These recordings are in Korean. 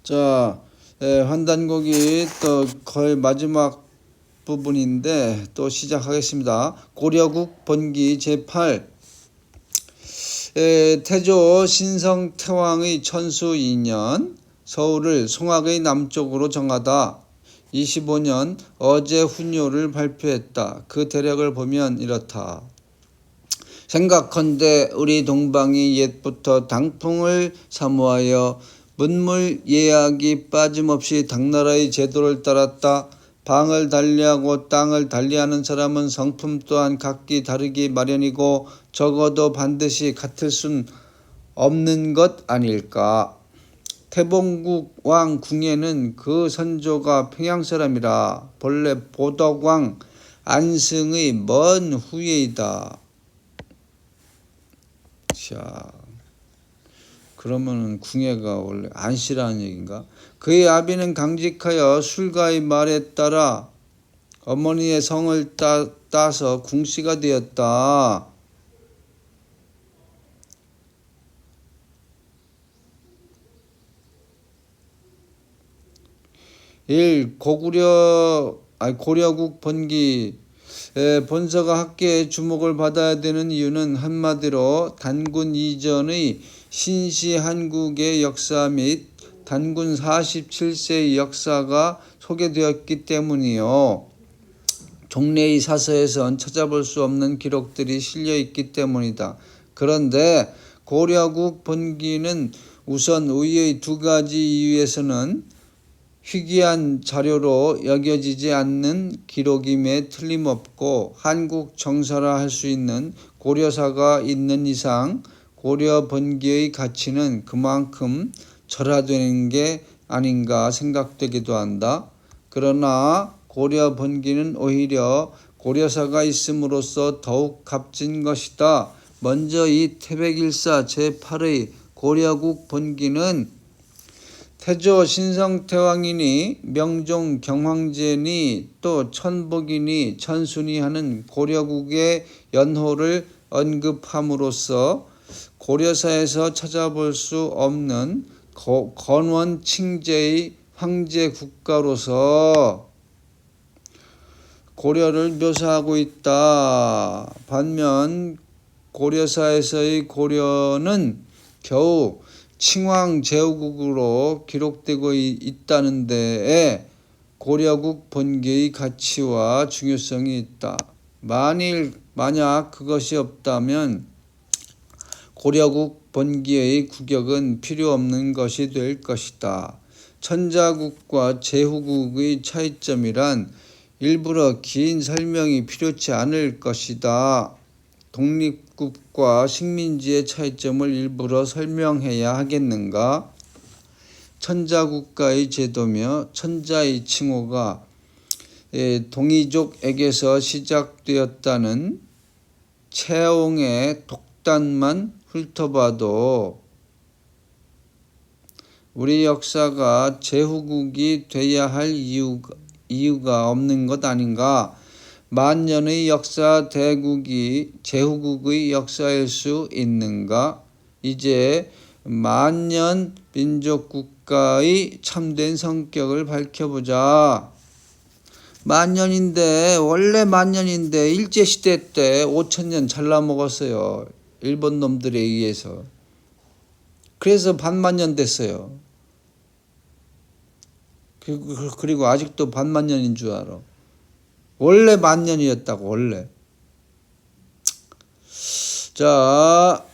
자, 환단곡이 또 거의 마지막 부분인데 또 시작하겠습니다. 고려국 번기 제8 태조 신성태왕의 천수 2년 서울을 송악의 남쪽으로 정하다 25년 어제 훈요를 발표했다. 그 대략을 보면 이렇다. 생각컨대 우리 동방이 옛부터 당풍을 사모하여 문물 예약이 빠짐없이 당나라의 제도를 따랐다. 방을 달리하고 땅을 달리하는 사람은 성품 또한 각기 다르기 마련이고 적어도 반드시 같을 순 없는 것 아닐까. 태봉국 왕 궁예는 그 선조가 평양 사람이라 본래 보덕왕 안승의 먼 후예이다. 자, 그러면은 궁예가 원래 안씨라는 얘기인가? 그의 아비는 강직하여 술가의 말에 따라 어머니의 성을 따서 궁씨가 되었다. 고려국 번기 본서가 학계의 주목을 받아야 되는 이유는 한마디로 단군 이전의 신시 한국의 역사 및 단군 47세의 역사가 소개되었기 때문이요. 종래의 사서에선 찾아볼 수 없는 기록들이 실려있기 때문이다. 그런데 고려국 번기는 우선 의의 두 가지 이유에서는 희귀한 자료로 여겨지지 않는 기록임에 틀림없고 한국 정사라 할 수 있는 고려사가 있는 이상 고려 번기의 가치는 그만큼 절하되는 게 아닌가 생각되기도 한다. 그러나 고려 번기는 오히려 고려사가 있음으로써 더욱 값진 것이다. 먼저 이 태백일사 제8의 고려국 번기는 태조 신성태왕이니 명종 경황제니 또 천복이니 천순이 하는 고려국의 연호를 언급함으로써 고려사에서 찾아볼 수 없는 건원 칭제의 황제 국가로서 고려를 묘사하고 있다. 반면 고려사에서의 고려는 겨우 칭왕 제후국으로 기록되고 있다는 데에 고려국 번기의 가치와 중요성이 있다. 만약 그것이 없다면 고려국 번기의 국역은 필요 없는 것이 될 것이다. 천자국과 제후국의 차이점이란 일부러 긴 설명이 필요치 않을 것이다. 독립국과 식민지의 차이점을 일부러 설명해야 하겠는가? 천자국가의 제도며 천자의 칭호가 동이족에게서 시작되었다는 채옹의 독단만 훑어봐도 우리 역사가 제후국이 돼야 할 이유가 없는 것 아닌가? 만년의 역사 대국이 제후국의 역사일 수 있는가? 이제 만년 민족국가의 참된 성격을 밝혀보자. 원래 만년인데 일제시대 때 5,000년 잘라먹었어요. 일본 놈들에 의해서. 그래서 반만년 됐어요. 그리고 아직도 반만년인 줄 알아. 원래 만년이었다고. 원래. 자,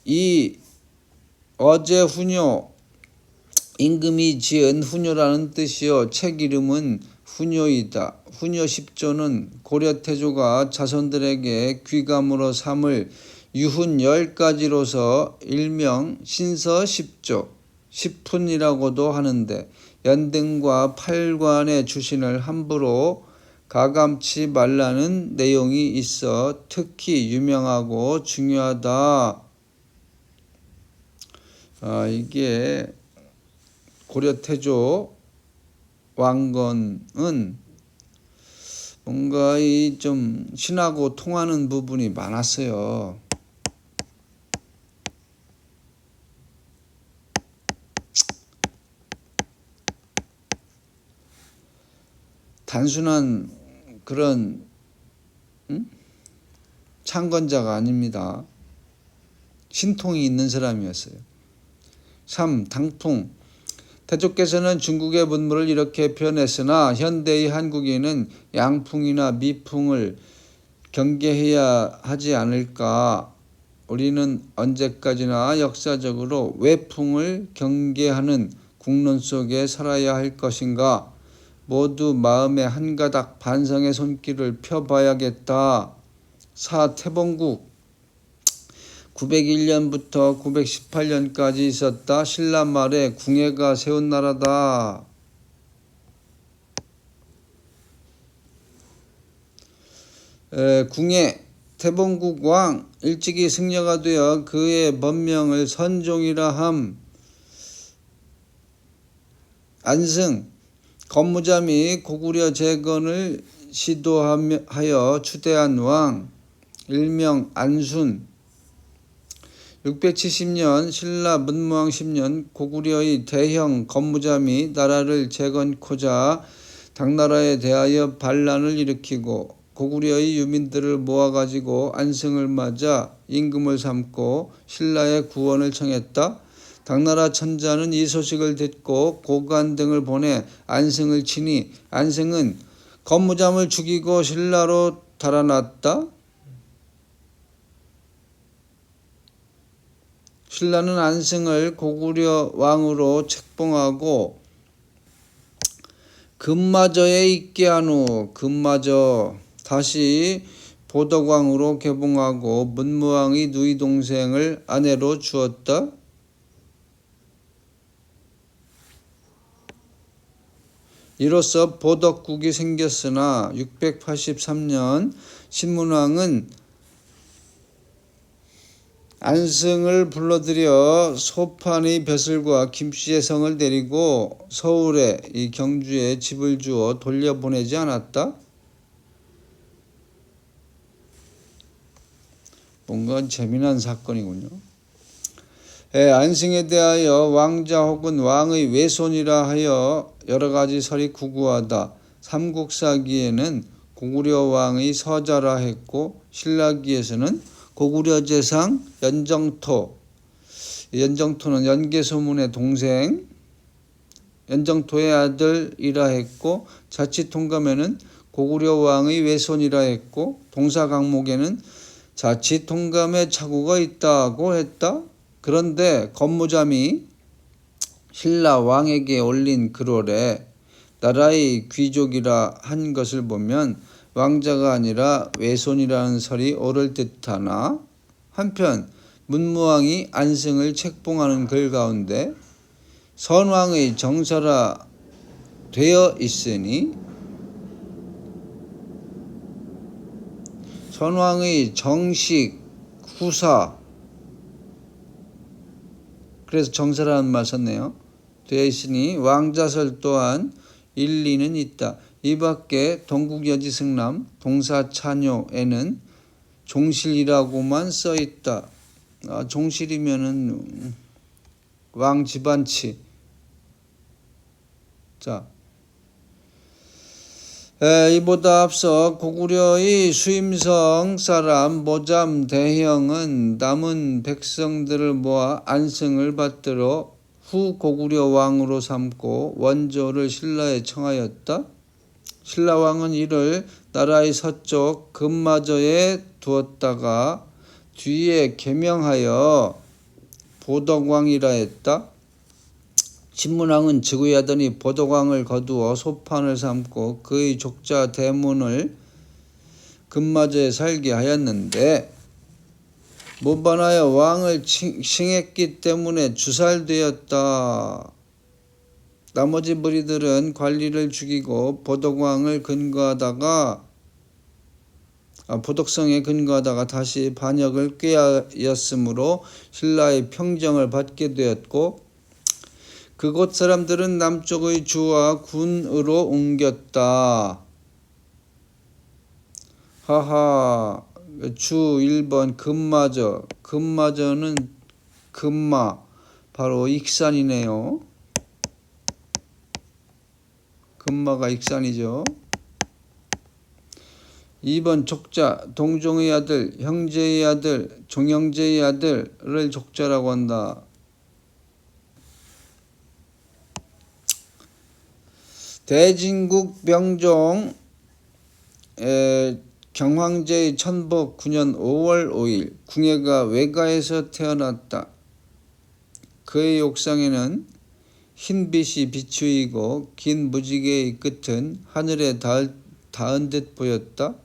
이 어제 훈요, 임금이 지은 훈요라는 뜻이요. 책 이름은 훈요이다. 훈요 10조는 고려태조가 자손들에게 귀감으로 삼을 유훈 10가지로서 일명 신서 10조, 10훈이라고도 하는데 연등과 팔관의 주신을 함부로 가감치 말라는 내용이 있어 특히 유명하고 중요하다. 이게 고려태조 왕건은 뭔가 좀 신하고 통하는 부분이 많았어요. 단순한 그런 창건자가 아닙니다. 신통이 있는 사람이었어요. 3. 당풍. 태조께서는 중국의 문물을 이렇게 표현했으나 현대의 한국인은 양풍이나 미풍을 경계해야 하지 않을까? 우리는 언제까지나 역사적으로 외풍을 경계하는 국론 속에 살아야 할 것인가? 모두 마음에 한 가닥 반성의 손길을 펴봐야겠다. 4. 태봉국. 901년부터 918년까지 있었다. 신라 말에 궁예가 세운 나라다. 궁예 태봉국 왕 일찍이 승려가 되어 그의 법명을 선종이라 함. 안승 건무자 및 고구려 재건을 시도하여 추대한 왕 일명 안순. 670년 신라 문무왕 10년 고구려의 대형 건무자 및 나라를 재건코자 당나라에 대하여 반란을 일으키고 고구려의 유민들을 모아가지고 안승을 맞아 임금을 삼고 신라의 구원을 청했다. 당나라 천자는 이 소식을 듣고 고관 등을 보내 안승을 치니 안승은 건무잠을 죽이고 신라로 달아났다. 신라는 안승을 고구려 왕으로 책봉하고 금마저에 있게 한 후 금마저 다시 보덕왕으로 개봉하고 문무왕의 누이 동생을 아내로 주었다. 이로써 보덕국이 생겼으나 683년 신문왕은 안승을 불러들여 소판의 벼슬과 김씨의 성을 데리고 서울에 이 경주에 집을 주어 돌려보내지 않았다. 뭔가 재미난 사건이군요. 안승에 대하여 왕자 혹은 왕의 외손이라 하여 여러 가지 설이 구구하다. 삼국사기에는 고구려 왕의 서자라 했고 신라기에서는 고구려 재상 연정토, 연정토는 연개소문의 동생, 연정토의 아들이라 했고 자치통감에는 고구려 왕의 외손이라 했고 동사강목에는 자치통감의 착오가 있다고 했다. 그런데 건무잠이 신라 왕에게 올린 글월에 나라의 귀족이라 한 것을 보면 왕자가 아니라 외손이라는 설이 옳을 듯하나 한편 문무왕이 안승을 책봉하는 글 가운데 선왕의 정사라 되어 있으니 선왕의 정식 후사, 그래서 정사라는 말 썼네요. 되어 있으니 왕자설 또한 일리는 있다. 이 밖에 동국여지승남 동사찬요에는 종실이라고만 써 있다. 종실이면은 왕 집안치. 자, 이보다 앞서 고구려의 수임성 사람 모잠 대형은 남은 백성들을 모아 안승을 받들어 후 고구려 왕으로 삼고 원조를 신라에 청하였다. 신라 왕은 이를 나라의 서쪽 금마저에 두었다가 뒤에 개명하여 보덕왕이라 했다. 신문왕은 즉위하더니 보덕왕을 거두어 소판을 삼고 그의 족자 대문을 금마저에 살게 하였는데 모반하여 왕을 칭했기 때문에 주살되었다. 나머지 무리들은 관리를 죽이고 보덕성에 근거하다가 다시 반역을 꾀하였으므로 신라의 평정을 받게 되었고 그곳 사람들은 남쪽의 주와 군으로 옮겼다. 하하, 주 1번 금마저, 금마저는 금마, 바로 익산이네요. 금마가 익산이죠. 2번 족자, 동종의 아들, 형제의 아들, 종형제의 아들을 족자라고 한다. 대진국 명종 경황제 천복 9년 5월 5일 궁예가 외가에서 태어났다. 그의 옥상에는 흰빛이 비추이고 긴 무지개의 끝은 하늘에 닿은 듯 보였다.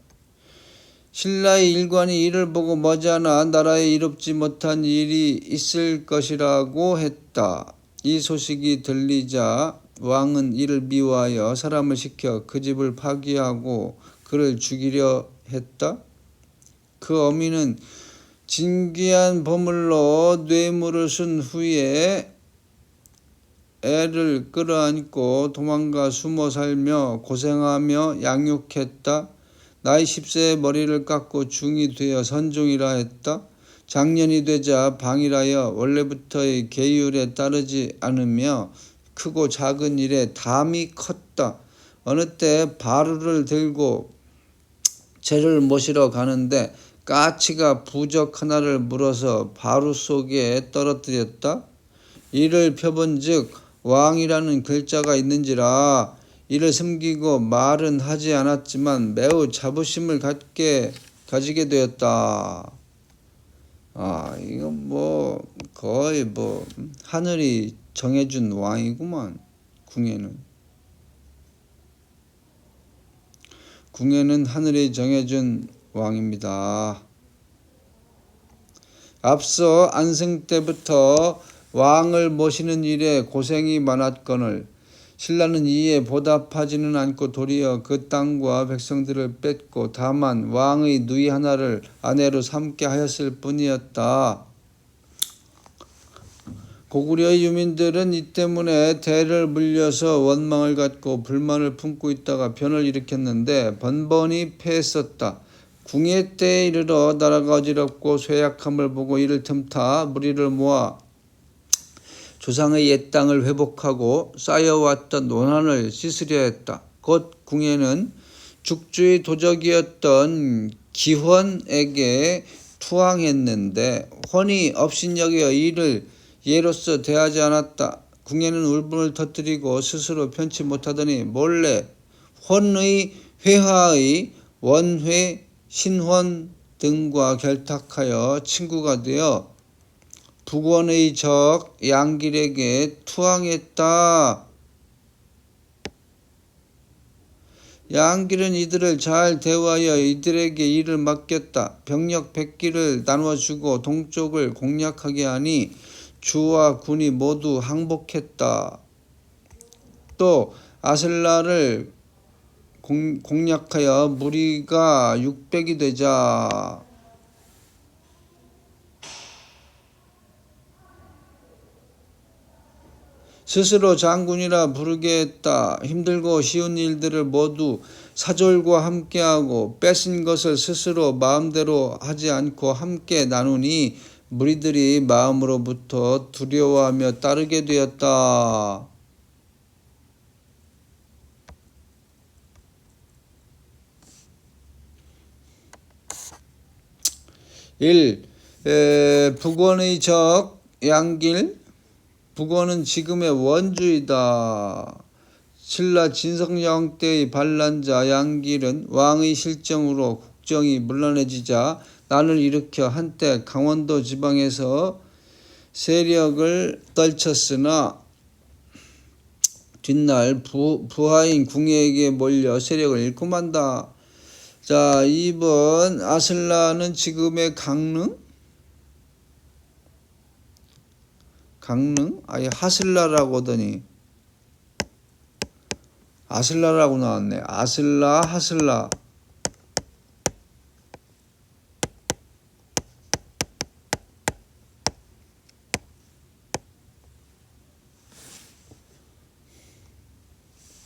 신라의 일관이 이를 보고 머지않아 나라에 이롭지 못한 일이 있을 것이라고 했다. 이 소식이 들리자 왕은 이를 미워하여 사람을 시켜 그 집을 파괴하고 그를 죽이려 했다. 그 어미는 진귀한 보물로 뇌물을 쓴 후에 애를 끌어안고 도망가 숨어 살며 고생하며 양육했다. 나이 10세에 머리를 깎고 중이 되어 선종이라 했다. 장년이 되자 방일하여 원래부터의 계율에 따르지 않으며 크고 작은 일에 담이 컸다. 어느 때 바루를 들고 재를 모시러 가는데 까치가 부적 하나를 물어서 바루 속에 떨어뜨렸다. 이를 펴본즉 왕이라는 글자가 있는지라 이를 숨기고 말은 하지 않았지만 매우 자부심을 가지게 되었다. 이건 거의 하늘이 정해준 왕이구만. 궁예는 하늘이 정해준 왕입니다. 앞서 안승 때부터 왕을 모시는 일에 고생이 많았거늘 신라는 이에 보답하지는 않고 도리어 그 땅과 백성들을 뺏고 다만 왕의 누이 하나를 아내로 삼게 하였을 뿐이었다. 고구려의 유민들은 이 때문에 대를 물려서 원망을 갖고 불만을 품고 있다가 변을 일으켰는데 번번이 패했었다. 궁예 때에 이르러 나라가 어지럽고 쇠약함을 보고 이를 틈타 무리를 모아 조상의 옛 땅을 회복하고 쌓여왔던 원한을 씻으려 했다. 곧 궁예는 죽주의 도적이었던 기훤에게 투항했는데 훤이 업신여겨 이를 예로서 대하지 않았다. 궁예는 울분을 터뜨리고 스스로 편치 못하더니 몰래 훤의 회하의 원회, 신혼 등과 결탁하여 친구가 되어 북원의 적 양길에게 투항했다. 양길은 이들을 잘 대우하여 이들에게 일을 맡겼다. 병력 100기를 나눠주고 동쪽을 공략하게 하니 주와 군이 모두 항복했다. 또 아슬라를 공략하여 무리가 600이 되자 스스로 장군이라 부르게 했다. 힘들고 쉬운 일들을 모두 사졸과 함께하고 뺏은 것을 스스로 마음대로 하지 않고 함께 나누니 무리들이 마음으로부터 두려워하며 따르게 되었다. 1. 북원의 적 양길. 북원은 지금의 원주이다. 신라 진성여왕 때의 반란자 양길은 왕의 실정으로 국정이 문란해지자 난을 일으켜 한때 강원도 지방에서 세력을 떨쳤으나 뒷날 부하인 궁예에게 몰려 세력을 잃고 만다. 자, 2번 아슬라는 지금의 강릉? 아예 하슬라라고 하더니 아슬라라고 나왔네. 아슬라, 하슬라.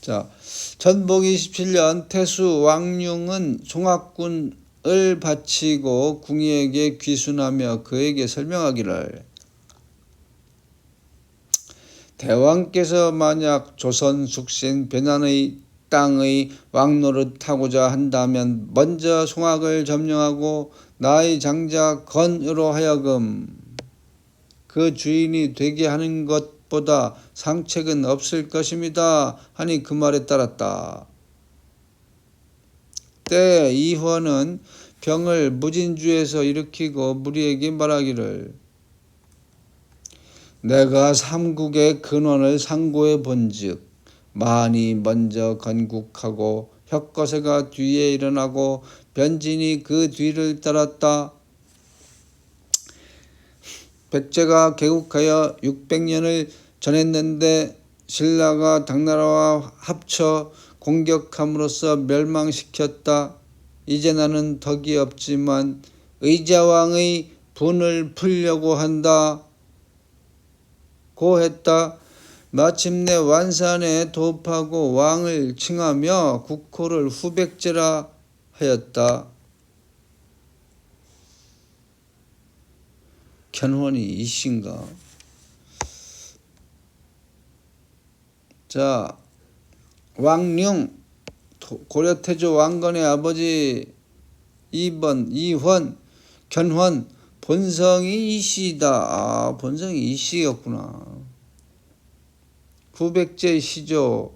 자, 전복 27년 태수 왕융은 송악군을 바치고 궁예에게 귀순하며 그에게 설명하기를 대왕께서 만약 조선 숙신 변한의 땅의 왕노릇하고자 한다면 먼저 송악을 점령하고 나의 장자 건으로 하여금 그 주인이 되게 하는 것보다 상책은 없을 것입니다 하니 그 말에 따랐다. 때 이후는 병을 무진주에서 일으키고 무리에게 말하기를 내가 삼국의 근원을 상고해 본즉 만이 먼저 건국하고 혁거세가 뒤에 일어나고 변진이 그 뒤를 따랐다. 백제가 개국하여 600년을 전했는데 신라가 당나라와 합쳐 공격함으로써 멸망시켰다. 이제 나는 덕이 없지만 의자왕의 분을 풀려고 한다. 고 했다. 마침내 완산에 도읍하고 왕을 칭하며 국호를 후백제라 하였다. 견훤이 이씨인가? 자, 왕룡 고려태조 왕건의 아버지 2번 이환 견훤 본성이 이씨이다. 아, 본성이 이씨였구나. 후백제 시조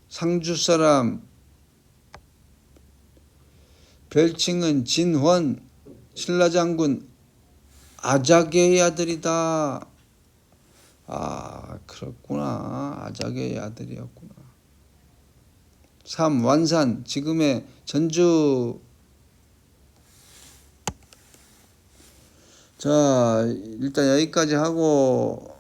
상주사람 별칭은 진훤 신라장군 아작의 아들이다. 아, 그렇구나. 아작의 아들이었구나. 3. 완산 지금의 전주. 자, 일단 여기까지 하고